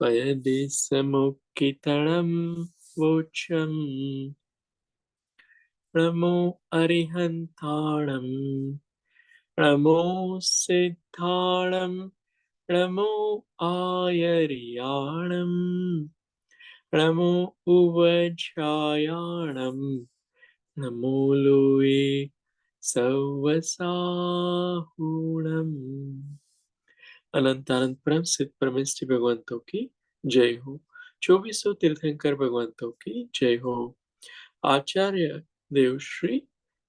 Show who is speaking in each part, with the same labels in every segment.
Speaker 1: वयदेशमुखितडं वोचं नमो अरिहन्ताणं नमो सिद्धाणं नमो आयर्याणं नमो उवज्रायाणं नमो लोये सवसाहुणम्। अनंत अनंत परम सिद्ध परमेष्ठी भगवंतों की जय हो। 2400 तीर्थंकर भगवंतों की जय हो। आचार्य देवश्री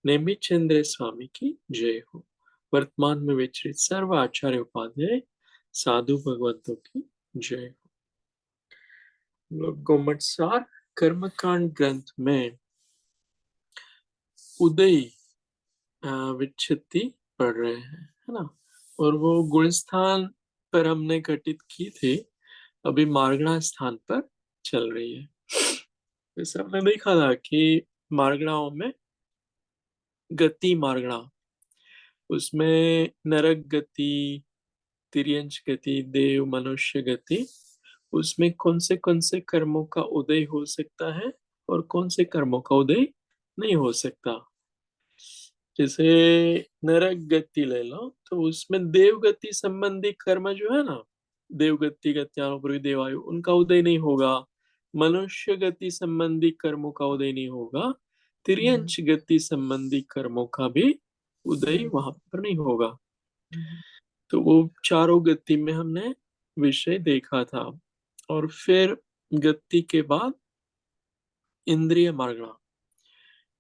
Speaker 1: नेमित चंद्र स्वामी की जय हो। वर्तमान में विचरित सर्व आचार्य उपाध्याय साधु भगवंतों की जय हो। लोग गोमटसार कर्मकांड ग्रंथ में उदय विच्छित्ति पढ़ रहे हैं, है ना। और वो गुण स्थान पर हमने घटित की थी, अभी मार्गणा स्थान पर चल रही है। जैसे हमने देखा था कि मार्गणाओं में गति मार्गणा, उसमें नरक गति, तिर्यंच गति, देव मनुष्य गति, उसमें कौन से कर्मों का उदय हो सकता है और कौन से कर्मों का उदय नहीं हो सकता। जैसे नरक गति ले लो तो उसमें देवगति संबंधी कर्म जो है ना, देवगति गत्यानुपूर्वी देवायु, उनका उदय नहीं होगा। मनुष्य गति संबंधी कर्मों का उदय नहीं होगा। तिर्यंच गति संबंधी कर्मों का भी उदय वहां पर नहीं होगा। तो वो चारों गति में हमने विषय देखा था। और फिर गति के बाद इंद्रिय मार्गणा,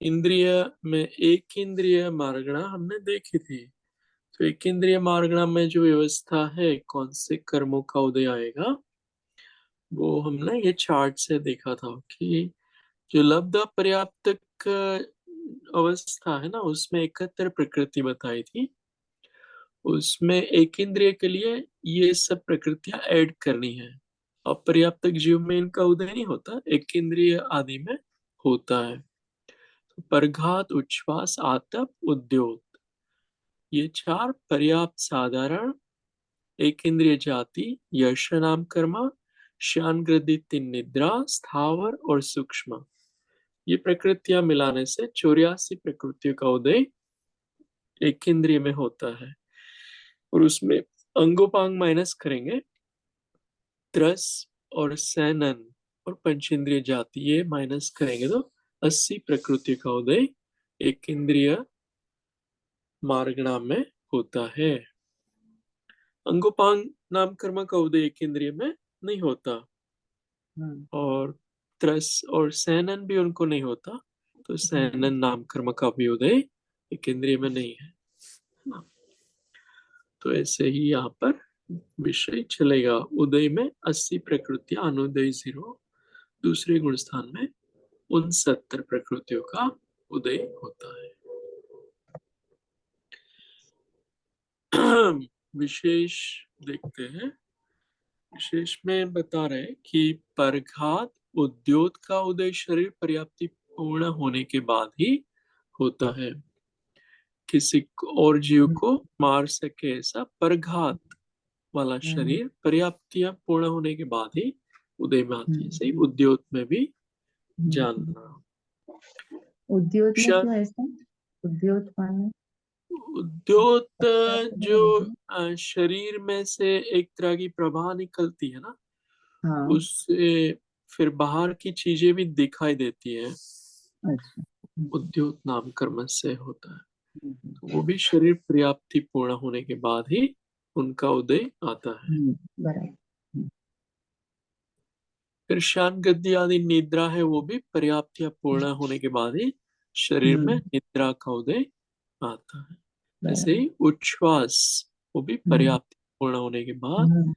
Speaker 1: इंद्रिय में एक इंद्रिय मार्गणा हमने देखी थी। तो एक इंद्रिय मार्गणा में जो व्यवस्था है कौन से कर्मों का उदय आएगा, वो हमने ये चार्ट से देखा था कि जो लब्ध पर्याप्त अवस्था है ना, उसमें 71 प्रकृति बताई थी। उसमें एक इंद्रिय के लिए ये सब प्रकृतियां ऐड करनी है। अपर्याप्त जीव में इनका उदय नहीं होता, एक इंद्रिय आदि में होता है। तो परघात, उच्छ्वास, आतप, उद्योत, ये चार पर्याप्त साधारण एक इंद्रिय जाति, यश नाम कर्म, श्यान ग्रदित निद्रा, स्थावर और सूक्ष्म, ये प्रकृतियां मिलाने से 84 प्रकृतियों का उदय एक इंद्रिय में होता है। और उसमें अंगोपांग माइनस करेंगे, त्रस और सैनन और पंचेंद्रिय जाति ये माइनस करेंगे तो 80 प्रकृति का उदय एक इंद्रिय मार्गणा में होता है। अंगोपांग नाम कर्म का उदय एक इंद्रिय में नहीं होता, और त्रस और सैनन भी उनको नहीं होता, तो सैनन नाम कर्म का भी उदय एक इंद्रिय में नहीं है ना। तो ऐसे ही यहाँ पर विषय चलेगा। उदय में 80 प्रकृतियां, अनुदय 0, दूसरे गुण स्थान में 69 प्रकृतियों का उदय होता है। विशेष देखते हैं। विशेष में बता रहे कि परघात, उद्योत का उदय शरीर पर्याप्ति पूर्ण होने के बाद ही होता है। किसी और जीव को मार सके ऐसा परघात वाला शरीर पर्याप्तियां पूर्ण होने के बाद ही उदय में आती है। सही उद्योत में भी जानना।
Speaker 2: उद्योत में क्यों ऐसा? उद्योत माने
Speaker 1: उद्योत जो शरीर में से एक तरह की प्रभा निकलती है ना,
Speaker 2: हाँ।
Speaker 1: उससे फिर बाहर की चीजें भी दिखाई देती है।
Speaker 2: अच्छा।
Speaker 1: उद्योत नाम कर्म से होता है। तो वो भी शरीर पर्याप्ति पूर्ण होने के बाद ही उनका उदय आता है।
Speaker 2: बराबर।
Speaker 1: फिर शान गद्दी आदि निद्रा है, वो भी पर्याप्तियां पूर्ण होने के बाद ही शरीर में निद्रा का उदय आता है। ऐसे ही उच्छ्वास, वो भी पर्याप्ति पूर्ण होने के बाद।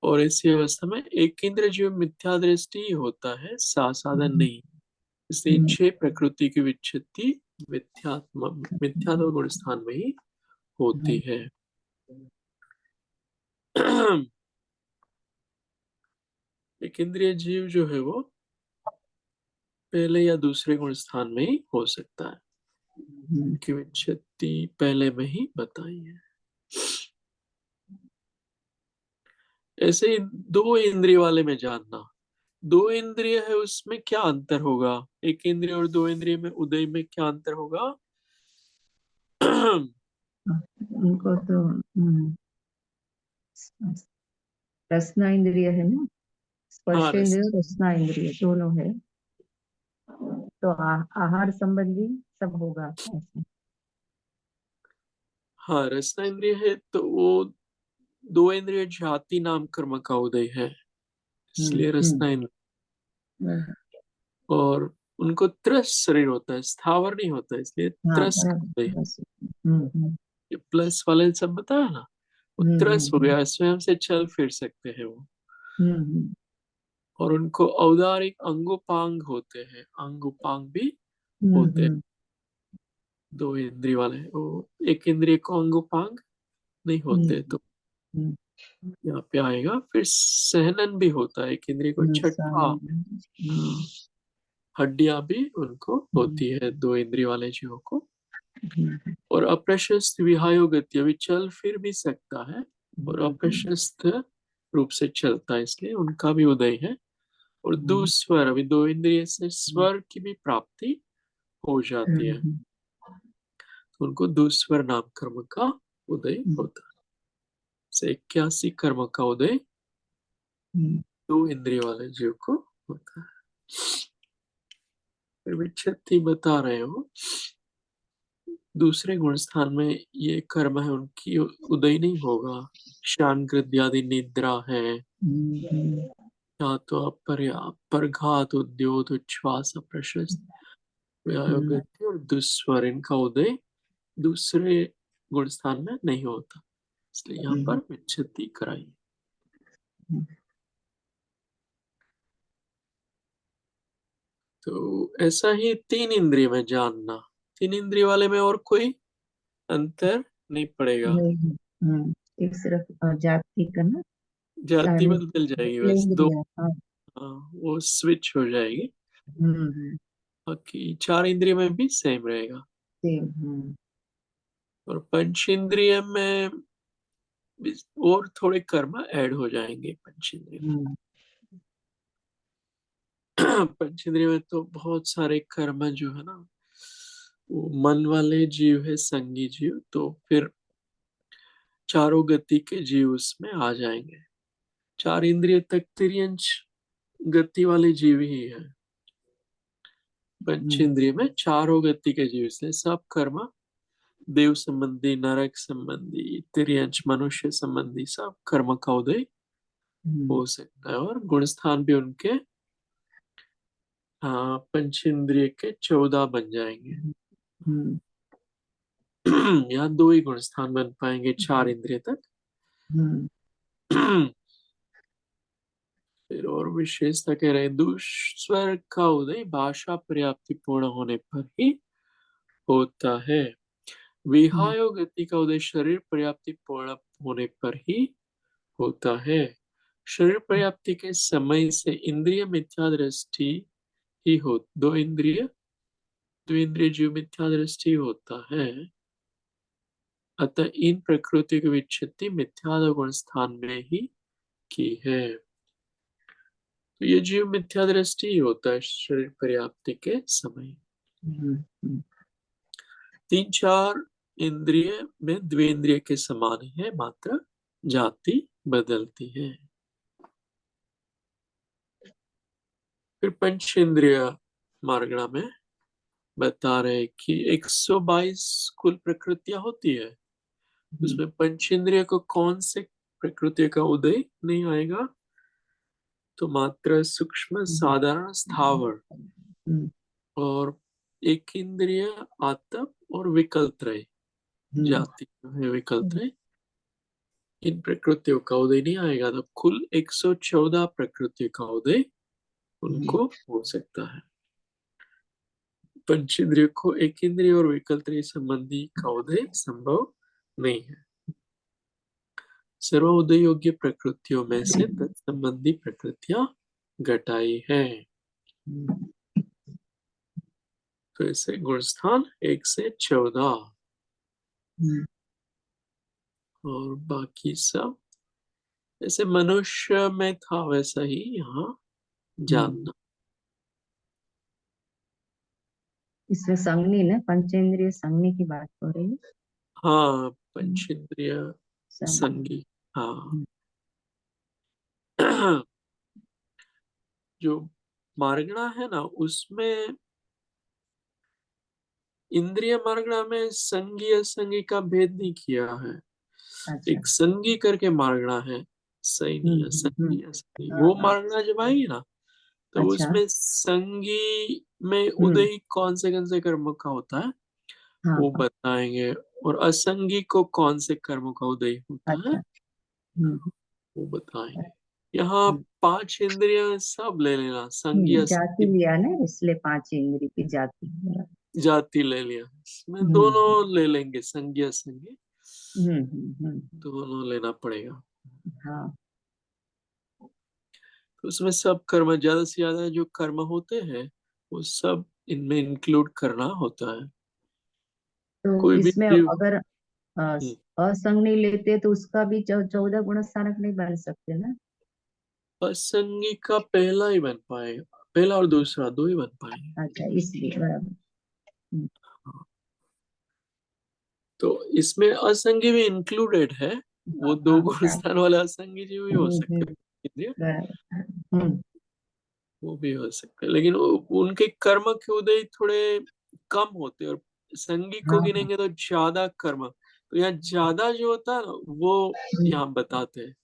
Speaker 1: और ऐसी अवस्था में एक इंद्रिय जीव मिथ्या दृष्टि ही होता है, साधन नहीं। इसलिए इन 6 प्रकृति की विच्छित्ति मिथ्यात्व गुण स्थान में ही होती है। एक इंद्रिय जीव जो है वो पहले या दूसरे गुण स्थान में ही हो सकता है, कि विच्छित्ति पहले में ही बताई है। ऐसे ही दो इंद्रिय वाले में जानना, दो इंद्रिय है उसमें क्या अंतर होगा, एक इंद्रिय और दो इंद्रिय में उदय में क्या अंतर होगा?
Speaker 2: उनको तो रसना इंद्रिय है ना,
Speaker 1: हाँ
Speaker 2: स्पर्श
Speaker 1: रस
Speaker 2: इंद्रिय रसना इंद्रिय दोनों है, तो आहार संबंधी सब होगा ऐसे।
Speaker 1: हाँ रसना इंद्रिय है तो वो दो इंद्रिय जाति नाम कर्म का उदय है, इसलिए
Speaker 2: हम्म।
Speaker 1: रसना इंद्रिय। और उनको त्रस शरीर होता है, स्थावर नहीं होता है, इसलिए
Speaker 2: हाँ
Speaker 1: त्रस का उदय।
Speaker 2: बराबर बस। हम्म।
Speaker 1: ये प्लस वाले सब बताया ना, वो त्रस हो
Speaker 2: हम्म।
Speaker 1: गया, स्वयं से चल फिर सकते हैं वो।
Speaker 2: हम्म।
Speaker 1: और उनको औदारिक अंगोपांग होते हैं, अंग उपांग भी होते हैं।
Speaker 2: हम्म।
Speaker 1: दो इंद्रिय वाले वो एक इंद्रिय को अंगोपांग नहीं होते,
Speaker 2: हम्म।
Speaker 1: तो यहाँ पे आएगा। फिर सहनन भी होता है, एक इंद्रिय को छठा। हाँ, हड्डियां भी उनको होती है दो इंद्रिय वाले जीवों को। और अप्रशस्त विहायो गति, अभी चल फिर भी सकता है और अप्रशस्त रूप से चलता है, इसलिए उनका भी उदय है। और दुस्वर, अभी दो इंद्रिय से स्वर की भी प्राप्ति हो जाती है, तो उनको दुस्वर नाम कर्म का उदय होता है। से 81 कर्म का उदय दो इंद्रिय वाले जीव को होता है। फिर विच्छेदी बता रहे हो, दूसरे गुण स्थान में ये कर्म है उनकी उदय नहीं होगा। शान आदि निद्रा है, या तो अपरघात उद्योत उच्छ्वास अप्रशस्त व्यायोगति और दुस्वर, इनका उदय दूसरे गुण स्थान में नहीं होता, इसलिए यहाँ पर विच्छेदी कराई। तो ऐसा ही तीन इंद्रिय में जानना, तीन इंद्रिय वाले में और कोई अंतर नहीं पड़ेगा,
Speaker 2: एक सिर्फ जाति का ना,
Speaker 1: जाति
Speaker 2: सारे
Speaker 1: बदल जाएगी बस दो।
Speaker 2: इंद्रिया। हाँ।
Speaker 1: हाँ, वो स्विच हो जाएगी।
Speaker 2: हम्म।
Speaker 1: बाकी चार इंद्रिय में भी सेम रहेगा।
Speaker 2: सेम।
Speaker 1: और पंच इंद्रिय में और थोड़े कर्म ऐड हो जाएंगे पंच इंद्रिय में।
Speaker 2: हम्म।
Speaker 1: पंच इंद्रिय में तो बहुत सारे कर्म जो है ना, वो मन वाले जीव है, संगी जीव, तो फिर चारों गति के जीव उसमें आ जाएंगे। चार इंद्रिय तक तिर्यंच गति वाले जीव ही है। पंच इंद्रिय में चारों गति के जीव, इसलिए सब कर्म देव संबंधी, नरक संबंधी, तिर्यंच मनुष्य संबंधी सब कर्म का उदय हो सकता है। और गुण स्थान भी उनके पंच इंद्रिय के 14 बन जाएंगे। यहाँ दो ही गुण स्थान बन पाएंगे चार इंद्रिय तक। फिर और विशेषता कह रहे हैं, दुस्वर का उदय भाषा पर्याप्ति पूर्ण होने पर ही होता है। विहायो गति का उदय शरीर पर्याप्ति पूर्ण होने पर ही होता है। शरीर पर्याप्ति के समय से इंद्रिय मिथ्या दृष्टि ही हो, दो इंद्रिय जीव मिथ्या दृष्टि होता है। अतः इन प्रकृति की विच्छेदी मिथ्या गुण स्थान में ही की है। तो ये जीव मिथ्या दृष्टि ही होता है शरीर पर्याप्ति के समय। तीन चार इंद्रिय में द्वेंद्रिय के समान ही है, मात्र जाति बदलती है। फिर पंच इंद्रिय मार्गणा में बता रहे कि 122 कुल प्रकृतियां होती है, उसमें पंच इंद्रिय को कौन से प्रकृति का उदय नहीं आएगा, तो मात्र सूक्ष्म साधारण स्थावर और एक इंद्रिय आतप और विकल्त्रय, जाति है विकल्त्रय, इन प्रकृतियों का उदय नहीं आएगा। तो कुल 114 प्रकृति का उदय उनको हो सकता है। पंच इंद्रियों को एक इंद्रिय और विकल्प संबंधी का उदय संभव नहीं है। सर्व उदय योग्य प्रकृतियों में से तत्संबंधी प्रकृतियां घटाई है। तो इसे गुण स्थान 1 से 14 और बाकी सब जैसे मनुष्य में था वैसा ही यहाँ जानना।
Speaker 2: इसमें संज्ञी ना, पंचेंद्रिय संज्ञी की बात हो रही है।
Speaker 1: हाँ,
Speaker 2: हम्म,
Speaker 1: पंचेंद्रिय
Speaker 2: संज्ञी।
Speaker 1: संगी। हाँ।
Speaker 2: हम्म,
Speaker 1: जो मार्गणा है ना, उसमें इंद्रिय मार्गणा में संगी असंगी का भेद नहीं किया है।
Speaker 2: अच्छा।
Speaker 1: एक संगी करके मार्गणा है, सही नहीं है, संगी असंगी,
Speaker 2: हाँ
Speaker 1: वो
Speaker 2: हाँ।
Speaker 1: मार्गणा जब आएगी ना, तो
Speaker 2: अच्छा।
Speaker 1: उसमें संगी में
Speaker 2: हम्म।
Speaker 1: उदय कौन से कर्म का होता है
Speaker 2: हाँ
Speaker 1: वो
Speaker 2: हाँ।
Speaker 1: बताएंगे, और असंगी को कौन से कर्मों का उदय होता है
Speaker 2: अच्छा। हम्म।
Speaker 1: वो बताएंगे। यहाँ
Speaker 2: हम्म।
Speaker 1: पांच इंद्रियां सब ले लेना, संगी
Speaker 2: जाति
Speaker 1: असंगी
Speaker 2: लिया ना, इसलिए पांच इंद्री की जाति।
Speaker 1: जाति ले लिया, इसमें दोनों
Speaker 2: हम्म
Speaker 1: ले लेंगे, संगी असंगी
Speaker 2: हम्म।
Speaker 1: दोनों लेना पड़ेगा।
Speaker 2: हाँ।
Speaker 1: तो उसमें सब कर्म, ज्यादा से ज्यादा जो कर्म होते हैं वो सब इनमें इंक्लूड करना होता है।
Speaker 2: तो
Speaker 1: कोई भी
Speaker 2: इसमें
Speaker 1: जीव।
Speaker 2: अगर
Speaker 1: हम्म,
Speaker 2: असंग नहीं लेते तो उसका भी 14 गुण स्थानक नहीं बन सकते ना।
Speaker 1: असंगी का पहला ही बन पाएगा, पहला और दूसरा दो ही बन पाएंगे।
Speaker 2: अच्छा, इसलिए बराबर। हम्म
Speaker 1: हाँ, तो इसमें असंगी भी इंक्लूडेड है, वो
Speaker 2: हाँ
Speaker 1: दो
Speaker 2: हाँ,
Speaker 1: गुण
Speaker 2: बराबर।
Speaker 1: स्थान वाले असंगी जीव भी हो सकते हैं, इंद्रिय,
Speaker 2: बराबर। हम्म
Speaker 1: वो भी हो सकते हैं, लेकिन उनके कर्म के उदय थोड़े कम होते हैं, और संगी को
Speaker 2: हाँ हाँ।
Speaker 1: गिनेंगे तो ज्यादा कर्म, तो यहाँ ज्यादा जो होता है ना वो
Speaker 2: हम्म
Speaker 1: यहाँ बताते हैं।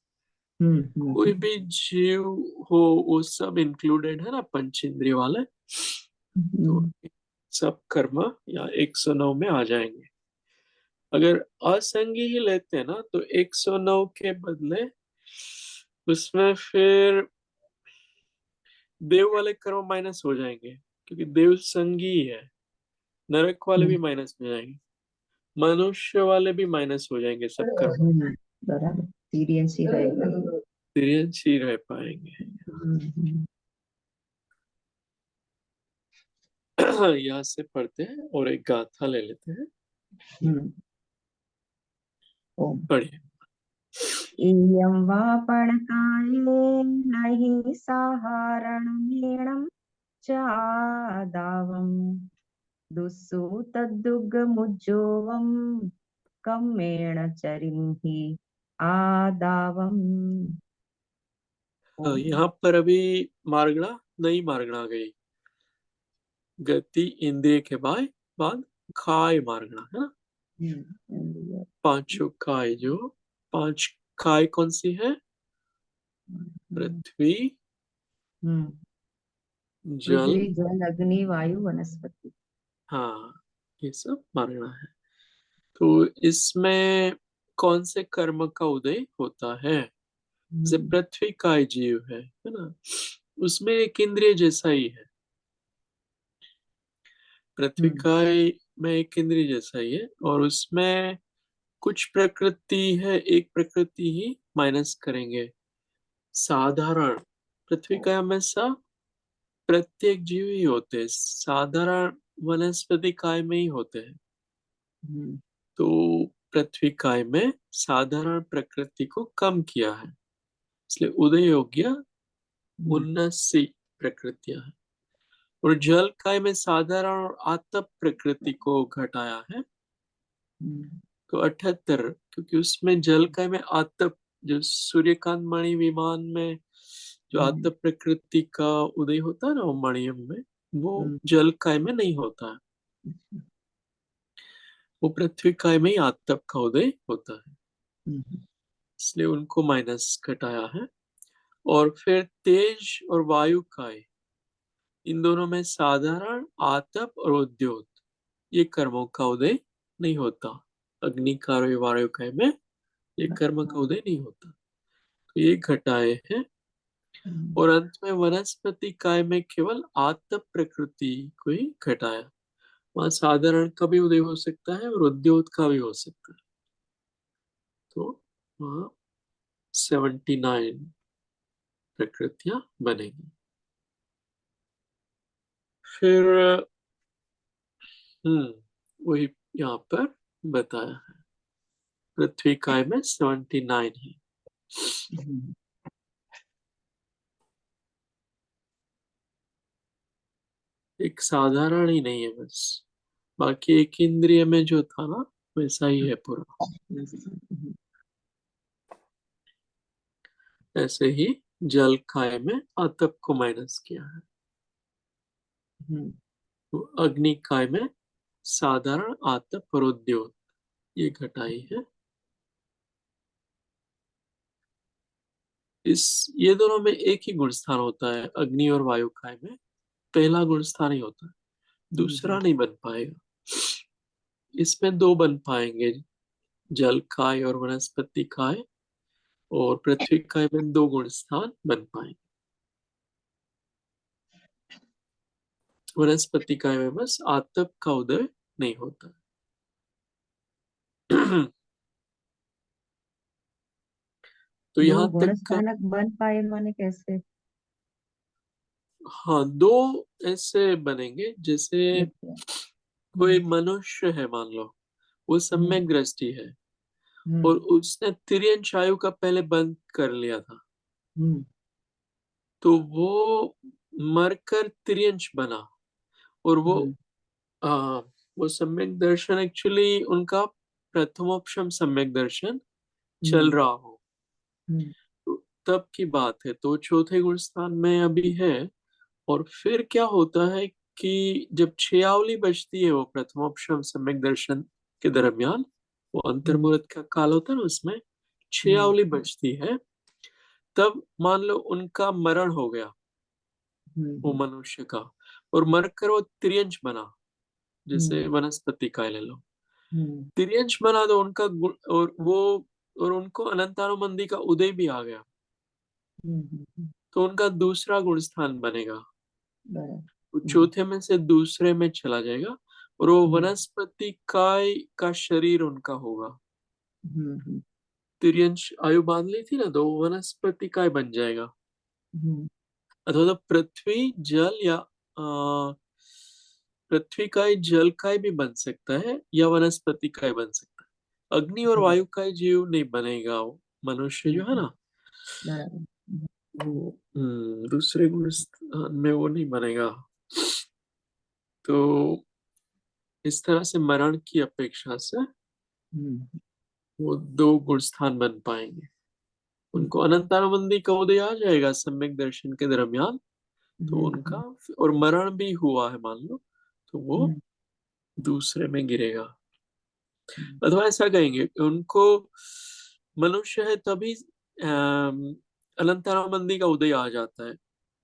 Speaker 1: कोई
Speaker 2: हम्म
Speaker 1: भी जीव हो वो सब इंक्लूडेड है ना पंच इंद्रिय वाले, तो
Speaker 2: हम्म
Speaker 1: सब कर्म या 109 में आ जाएंगे। अगर असंगी ही लेते हैं ना, तो 109 के बदले उसमें फिर देव वाले कर्म माइनस हो जाएंगे, क्योंकि देव संगी है। नरक वाले भी माइनस हो जाएंगे, मनुष्य वाले भी माइनस हो जाएंगे, सब कर्म
Speaker 2: बराबर, सीरियस ही रहेगा।
Speaker 1: एक्सपीरियंस ही रह पाएंगे।
Speaker 2: हम्म
Speaker 1: यहाँ से पढ़ते हैं और एक गाथा ले लेते हैं।
Speaker 2: हम्म। ओम।
Speaker 1: पढ़िए।
Speaker 2: इयं वापणकाले नहि साहारणमेणं चादावम् दुःसूतदुग्गमुज्जोवं कम्मेण चरिंहि आदावम्। ओम।
Speaker 1: यहाँ पर अभी मार्गणा, नई मार्गणा आ गई, गति इंद्रिय के बाद काय मार्गणा है ना।
Speaker 2: हम्म
Speaker 1: पांचों काय, जो पांच काय कौन सी है? पृथ्वी,
Speaker 2: हम्म।
Speaker 1: जल,
Speaker 2: पृथ्वी जल अग्नि वायु वनस्पति।
Speaker 1: हाँ, ये सब मार्गणा है। तो इसमें कौन से कर्म का उदय होता है? जैसे
Speaker 2: हम्म
Speaker 1: पृथ्वी काय जीव है ना, उसमें एक इंद्रिय जैसा ही है, पृथ्वी
Speaker 2: हम्म
Speaker 1: काय में एक इंद्रिय जैसा ही है, और उसमें कुछ प्रकृति है, एक प्रकृति ही माइनस करेंगे। साधारण पृथ्वी का हमेशा प्रत्येक जीव ही होते हैं, साधारण वनस्पति काय में ही होते हैं।
Speaker 2: हम्म
Speaker 1: तो पृथ्वी काय में साधारण प्रकृति को कम किया है, इसलिए उदय योग्य
Speaker 2: हम्म
Speaker 1: 79 प्रकृतियां हैं। और जल काय में साधारण और आतप प्रकृति को घटाया है,
Speaker 2: हम्म
Speaker 1: तो 78, क्योंकि उसमें जल काय में आतप, जो सूर्यकांत मणि विमान में जो
Speaker 2: हम्म
Speaker 1: आतप प्रकृति का उदय होता है ना, वो मणियम में, वो
Speaker 2: हम्म
Speaker 1: जल काय में नहीं होता है, वो पृथ्वी काय में ही आतप का उदय होता है,
Speaker 2: हम्म
Speaker 1: इसलिए उनको माइनस घटाया है। और फिर तेज और वायु काय, इन दोनों में साधारण, आतप और उद्योत, ये कर्मों का उदय नहीं होता। अग्नि कार्य वायु काय में ये कर्म का उदय नहीं होता, तो ये घटाए हैं। और अंत में वनस्पति काय में केवल आतप प्रकृति को ही घटाया, वहां साधारण का भी उदय हो सकता है और उद्योत का भी हो सकता है, तो वहां 79 प्रकृतियां बनेगी। फिर वही यहाँ पर बताया है, पृथ्वी काय में 79 है।
Speaker 2: हम्म,
Speaker 1: एक साधारण ही नहीं है बस, बाकी एक इंद्रिय में जो था ना वैसा ही है पूरा।
Speaker 2: हम्म,
Speaker 1: ऐसे ही जल काय में आतप को माइनस किया है,
Speaker 2: हम्म,
Speaker 1: तो अग्नि काय में साधारण आतप और उद्योत ये घटाई है। इस ये दोनों में एक ही गुण स्थान होता है, अग्नि और वायु काय में पहला गुण स्थान ही होता है, दूसरा नहीं बन पाएगा। इसमें दो बन पाएंगे, जल काय और वनस्पति काय, और पृथ्वी काय में दो गुण स्थान बन पाएंगे। वनस्पति काय में बस आतप का उदय नहीं होता। तो
Speaker 2: दो
Speaker 1: यहां
Speaker 2: गुण
Speaker 1: तक,
Speaker 2: स्थानक बन पाए माने कैसे?
Speaker 1: हाँ दो ऐसे बनेंगे जैसे
Speaker 2: जैसे
Speaker 1: कोई
Speaker 2: हम्म,
Speaker 1: मनुष्य है मान लो, वो
Speaker 2: हम्म,
Speaker 1: सम्यक दृष्टि है और
Speaker 2: हम्म,
Speaker 1: उसने तिर्यंश आयु का पहले बंद कर लिया था,
Speaker 2: हम्म,
Speaker 1: तो वो मरकर तिर्यंश बना, और
Speaker 2: हम्म,
Speaker 1: आ, वो सम्यक दर्शन एक्चुअली उनका प्रथमोपशम सम्यक दर्शन चल
Speaker 2: हम्म,
Speaker 1: रहा हो,
Speaker 2: हम्म,
Speaker 1: तो तब की बात है, तो चौथे गुण स्थान में अभी है। और फिर क्या होता है कि जब छयावली बजती है वो प्रथमोपशम सम्यक दर्शन के दरमियान, वो
Speaker 2: हम्म,
Speaker 1: अंतर्मुहूर्त का काल होता है ना, उसमें
Speaker 2: हम्म,
Speaker 1: छयावली बजती है, तब मान लो उनका मरण हो गया वो
Speaker 2: हम्म,
Speaker 1: मनुष्य का, और मरकर वो त्रियंश बना,
Speaker 2: हम्म,
Speaker 1: जैसे वनस्पति का ले लो,
Speaker 2: हम्म,
Speaker 1: त्रियंश बना तो उनका और वो, और उनको अनंतानुबंधी का उदय भी आ गया, तो उनका दूसरा गुण स्थान बनेगा,
Speaker 2: बराबर।
Speaker 1: वो
Speaker 2: हम्म,
Speaker 1: चौथे में से दूसरे में चला जाएगा, और वो
Speaker 2: हम्म,
Speaker 1: वनस्पति काय का शरीर उनका होगा।
Speaker 2: हम्म,
Speaker 1: तिर्यंश आयु बांध ली थी ना, तो वो वनस्पति काय बन जाएगा,
Speaker 2: हम्म,
Speaker 1: अथवा तो पृथ्वी जल या पृथ्वी काय जल काय भी बन सकता है, या वनस्पति काय बन सकता है। अग्नि और
Speaker 2: हम्म,
Speaker 1: वायु काय जीव नहीं बनेगा, वो मनुष्य जो है
Speaker 2: हम्म,
Speaker 1: ना,
Speaker 2: बराबर।
Speaker 1: वो दूसरे गुण स्थान में वो नहीं बनेगा। तो इस तरह से मरण की अपेक्षा से
Speaker 2: हम्म,
Speaker 1: वो दो गुण स्थान बन पाएंगे, उनको अनंतानुबंधी का उदय आ जाएगा सम्यक दर्शन के दरमियान, तो उनका,
Speaker 2: हम्म,
Speaker 1: और मरण भी हुआ है मान लो, तो वो
Speaker 2: हम्म,
Speaker 1: दूसरे में गिरेगा।
Speaker 2: हम्म,
Speaker 1: अथवा ऐसा कहेंगे कि उनको मनुष्य है तभी अनंतानुबंधी का उदय आ जाता है,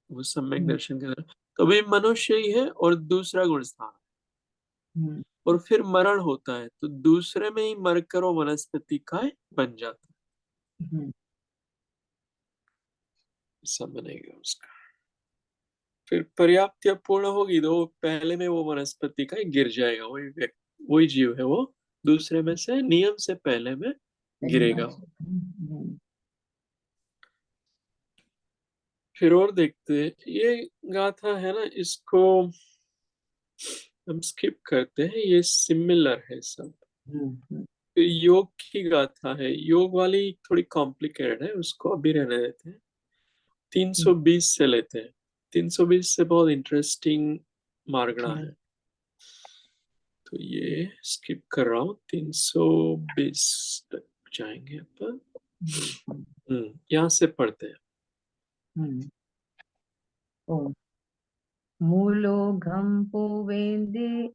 Speaker 1: वो सम्यक
Speaker 2: हम्म,
Speaker 1: दर्शन के दरमियान, तभी मनुष्य ही है और दूसरा गुण स्थान है।
Speaker 2: हम्म,
Speaker 1: और फिर मरण होता है तो दूसरे में ही मरकर वो वनस्पति काय बन जाता है,
Speaker 2: हम्म,
Speaker 1: ऐसा बनेगा उसका। फिर पर्याप्त या पूर्ण होगी तो पहले में वो वनस्पति का गिर जाएगा, वही जीव है वो, दूसरे में से नियम से पहले में
Speaker 2: सही
Speaker 1: गिरेगा।
Speaker 2: बात है।
Speaker 1: फिर और देखते हैं, ये गाथा है ना, इसको हम स्किप करते हैं, ये सिमिलर है सब।
Speaker 2: हम्म,
Speaker 1: तो योग की गाथा है, योग वाली थोड़ी कॉम्प्लिकेटेड है, उसको अभी रहने देते हैं।
Speaker 2: हम्म,
Speaker 1: 320 से लेते हैं, 320 से बहुत इंटरेस्टिंग मार्गना
Speaker 2: अच्छा।
Speaker 1: है, तो ये स्किप कर रहा हूँ, 320 तक जाएंगे अपन।
Speaker 2: हम्म,
Speaker 1: यहाँ से पढ़ते हैं।
Speaker 2: हम्म, ओ मूलोऽघं पुवेदे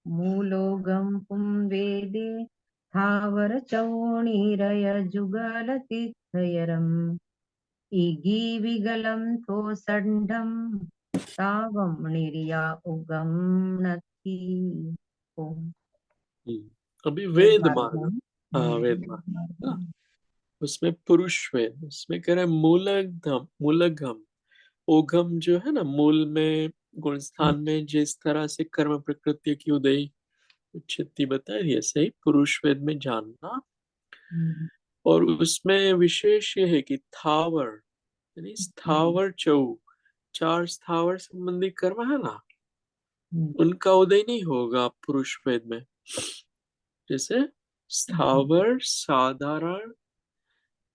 Speaker 2: मूलोऽघं पुंवेदे स्थावरचौणीरयजुगलतिथयरम् इगीविगलं थोसण्डं तावं निर्या उगम नथी। ओम।
Speaker 1: अभी
Speaker 2: वेद
Speaker 1: वेद
Speaker 2: मार्ग है।
Speaker 1: मार्ग, हाँ वेद
Speaker 2: वेद
Speaker 1: मार्ग,
Speaker 2: मार्ग
Speaker 1: हाँ,
Speaker 2: है।
Speaker 1: उसमें पुरुष वेद, उसमें कह रहे हैं मूलगम, मूलगम, ओघम जो है ना, मूल में गुण स्थान में जिस तरह से कर्म प्रकृति की उदय उच्चति बताई, ऐसे ही पुरुष वेद में जानना।
Speaker 2: हम्म,
Speaker 1: और उसमें विशेष ये है कि थावर, यानी
Speaker 2: हम्म,
Speaker 1: स्थावर चौ, चार स्थावर संबंधी कर्म है ना,
Speaker 2: हम्म,
Speaker 1: उनका उदय नहीं होगा पुरुष वेद में। जैसे
Speaker 2: हम्म,
Speaker 1: स्थावर, साधारण,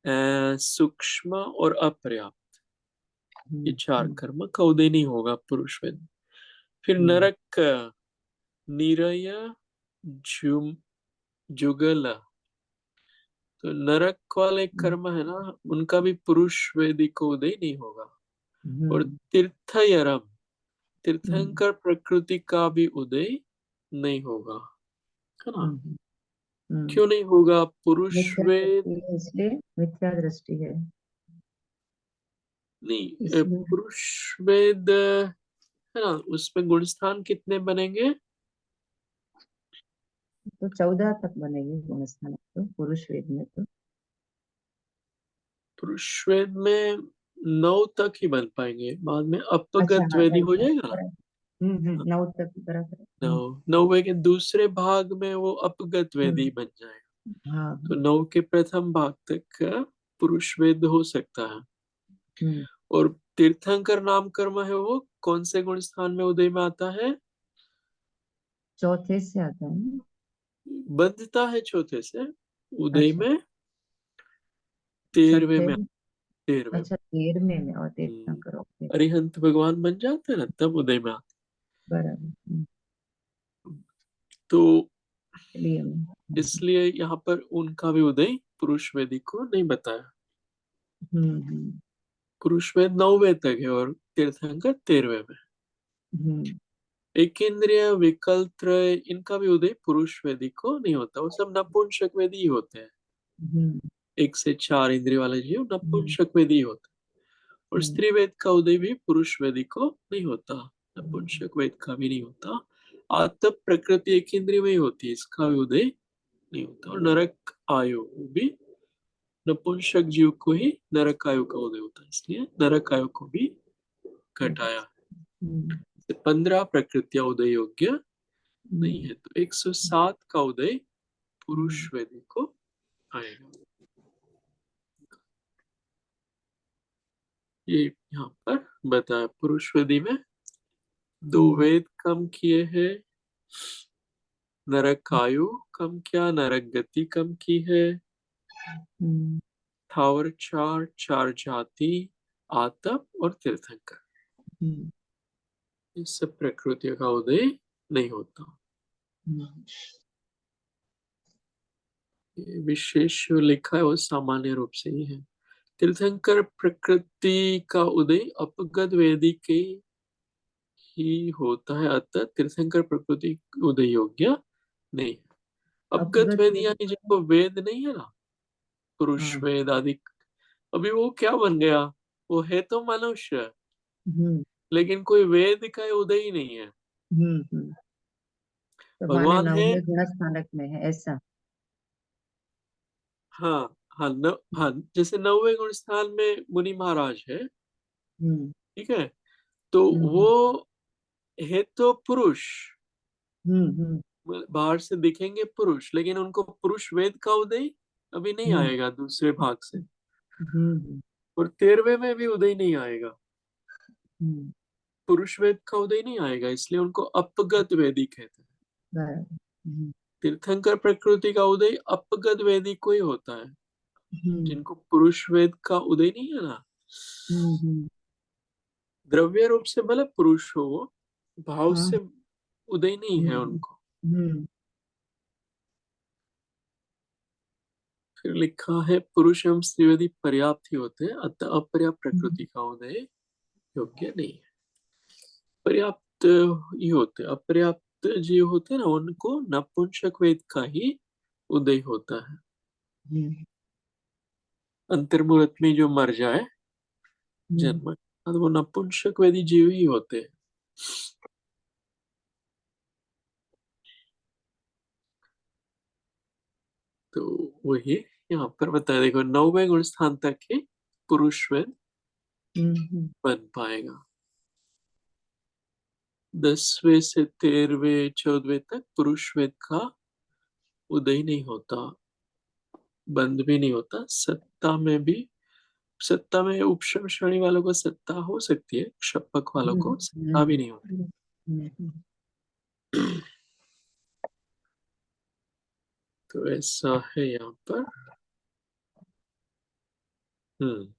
Speaker 1: सूक्ष्म और अपर्याप्त, ये
Speaker 2: हम्म,
Speaker 1: 4 कर्म का उदय नहीं होगा पुरुष वेद में। फिर
Speaker 2: हम्म,
Speaker 1: नरक, निरय, जुम जुगल, तो नरक वाले
Speaker 2: हम्म,
Speaker 1: कर्म है ना, उनका भी पुरुष वेदी को उदय नहीं होगा। और
Speaker 2: हम्म,
Speaker 1: तीर्थयरम,
Speaker 2: हम्म,
Speaker 1: तीर्थंकर प्रकृति का भी उदय नहीं होगा, है ना।
Speaker 2: हम्म, हम्म।
Speaker 1: क्यों नहीं होगा? पुरुष
Speaker 2: मिथ्या
Speaker 1: वेद,
Speaker 2: दृष्टि है, इसलिए मिथ्या दृष्टि है
Speaker 1: नहीं,
Speaker 2: इसलिए।
Speaker 1: पुरुष वेद है ना, उसमें गुण स्थान कितने बनेंगे?
Speaker 2: तो 14 तक बनेगी गुणस्थान तो पुरुष वेद में तो।
Speaker 1: पुरुष वेद में 9 तक ही बन पाएंगे, बाद में
Speaker 2: अच्छा,
Speaker 1: अपगत
Speaker 2: हाँ,
Speaker 1: वेदी
Speaker 2: राइट
Speaker 1: हो
Speaker 2: राइट,
Speaker 1: जाएगा ना।
Speaker 2: बराबर। 9 तक बराबर है।
Speaker 1: 9, 9 के दूसरे भाग में वो अपगत वेदी
Speaker 2: हम्म,
Speaker 1: बन जाएगा।
Speaker 2: हाँ,
Speaker 1: तो 9 के प्रथम भाग तक पुरुष वेद हो सकता है।
Speaker 2: हम्म।
Speaker 1: और तीर्थंकर नाम कर्म है, वो कौन से गुण स्थान में उदय में आता है?
Speaker 2: चौथे से आता है ना।
Speaker 1: बंधता है चौथे से, उदय
Speaker 2: अच्छा,
Speaker 1: में 13वें
Speaker 2: छठे
Speaker 1: में,
Speaker 2: में।
Speaker 1: 13वें में।
Speaker 2: अच्छा, 13वें में और
Speaker 1: हम्म,
Speaker 2: तीर्थंकर, ओके।
Speaker 1: अरिहंत भगवान बन जाते हैं ना, तब उदय में आते
Speaker 2: बराबर।
Speaker 1: हैं। तो
Speaker 2: चलिए।
Speaker 1: इसलिए यहाँ पर उनका भी उदय पुरुष वेदी को नहीं बताया।
Speaker 2: हम्म,
Speaker 1: पुरुष वेद 9वें तक है और तीर्थंकर 13वें में।
Speaker 2: हम्म,
Speaker 1: एक इंद्रिय, विकल्प त्रय, इनका भी उदय पुरुष वेदी को नहीं होता, वो सब नपुंसक वेदी ही होते हैं।
Speaker 2: हम्म,
Speaker 1: 1 से 4 इंद्रिय वाले जीव
Speaker 2: हम्म,
Speaker 1: नपुंसक वेदी ही होते हैं। और
Speaker 2: हम्म,
Speaker 1: स्त्री वेद का उदय भी पुरुष वेदी को नहीं होता, नपुंसक वेद का भी नहीं होता। आतप प्रकृति एक इंद्रिय में ही होती है, इसका भी उदय नहीं होता। और नरक आयु भी नपुंसक जीव को ही नरक आयु का उदय होता है, इसलिए नरक आयु को भी घटाया।
Speaker 2: हम्म,
Speaker 1: 15 प्रकृतियां उदय योग्य नहीं
Speaker 2: हम्म,
Speaker 1: है, तो 107 का उदय पुरुष
Speaker 2: हम्म,
Speaker 1: वेदी को आएगा। ये यहाँ पर बताया, पुरुष वेदी में 2
Speaker 2: हम्म,
Speaker 1: वेद कम किए हैं, नरक आयु कम किया, नरक गति कम की है,
Speaker 2: हम्म,
Speaker 1: थावर 4, 4 जाति, आतप और तीर्थंकर,
Speaker 2: हम्म,
Speaker 1: इस सब प्रकृतियों का उदय नहीं होता।
Speaker 2: हम्म,
Speaker 1: ये विशेष जो लिखा है वो सामान्य रूप से ही है। तीर्थंकर प्रकृति का उदय अपगत वेदी के ही होता है, अतः तीर्थंकर प्रकृति उदय योग्य नहीं है। अपगत
Speaker 2: अपगत
Speaker 1: वेद
Speaker 2: वेद
Speaker 1: यानी
Speaker 2: मतलब।
Speaker 1: जिनको वेद नहीं है ना, पुरुष
Speaker 2: हाँ।
Speaker 1: वेद आदि, अभी वो क्या बन गया? वो है तो मनुष्य,
Speaker 2: हम्म,
Speaker 1: लेकिन कोई वेद का उदय ही नहीं है।
Speaker 2: हम्म। तो माने
Speaker 1: भगवान है।
Speaker 2: 9वें गुण स्थानक में है ऐसा।
Speaker 1: हाँ, हाँ, हाँ, जैसे 9वें गुण स्थान में मुनि महाराज है,
Speaker 2: हम्म,
Speaker 1: ठीक है, तो वो
Speaker 2: हम्म,
Speaker 1: है तो पुरुष,
Speaker 2: हम्म, हम्म,
Speaker 1: बाहर से दिखेंगे पुरुष, लेकिन उनको पुरुष वेद का उदय अभी नहीं
Speaker 2: हम्म,
Speaker 1: आएगा दूसरे भाग से।
Speaker 2: हम्म,
Speaker 1: और 13वें में भी उदय नहीं आएगा,
Speaker 2: हम्म,
Speaker 1: पुरुष वेद का उदय नहीं आएगा, इसलिए उनको अपगत वेदी कहते हैं।
Speaker 2: बराबर।
Speaker 1: तीर्थंकर प्रकृति का उदय अपगत वेदी को ही होता है,
Speaker 2: हम्म,
Speaker 1: जिनको पुरुष वेद का उदय नहीं है ना।
Speaker 2: हम्म,
Speaker 1: द्रव्य रूप से भले पुरुष हो वो, भाव
Speaker 2: हाँ,
Speaker 1: से उदय नहीं है
Speaker 2: हम्म,
Speaker 1: उनको।
Speaker 2: हम्म,
Speaker 1: फिर लिखा है, पुरुष एवं स्त्री वेदी पर्याप्त ही होते हैं, अतः अपर्याप्त
Speaker 2: हम्म,
Speaker 1: प्रकृति का उदय योग्य नहीं है। पर्याप्त ही होते, अपर्याप्त जीव होते हैं ना, उनको नपुंसक वेद का ही उदय होता है।
Speaker 2: हम्म,
Speaker 1: अंतर्मुहूर्त में जो मर जाए
Speaker 2: हम्म,
Speaker 1: जन्म, तो वो नपुंसक वेदी जीव ही होते हैं। तो वही यहाँ पर बताया, देखो 9वें गुण स्थान तक ही पुरुष वेद
Speaker 2: हम्म,
Speaker 1: बन पाएगा, 10वें से 13वें 14वें तक पुरुष वेद का उदय नहीं होता, बंद भी नहीं होता। सत्ता में भी, सत्ता में उपशम श्रेणी वालों को सत्ता हो सकती है, क्षपक वालों
Speaker 2: हम्म,
Speaker 1: को सत्ता भी नहीं होती। तो ऐसा है यहाँ पर। हम्म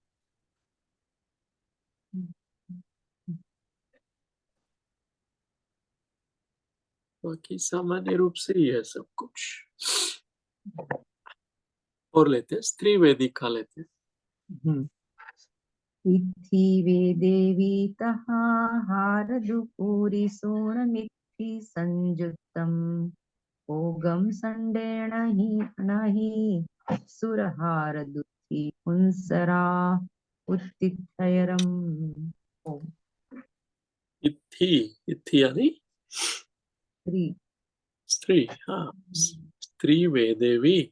Speaker 1: बाकी सामान्य रूप से ही है सब कुछ। और लेते हैं स्त्री वेदिका लेते हैं।
Speaker 2: हम्म। इत्थि वे देवी तहा हारदुपूरि सोणमित्थि संयुक्तम् ओगम संडेण हि नहि सुरहारदुत्थि पुंसरा उत्तिथयरम्। ओ
Speaker 1: इत्थि, इत्थि यानी
Speaker 2: स्त्री।
Speaker 1: स्त्री, हाँ। स्त्री वेदेवी,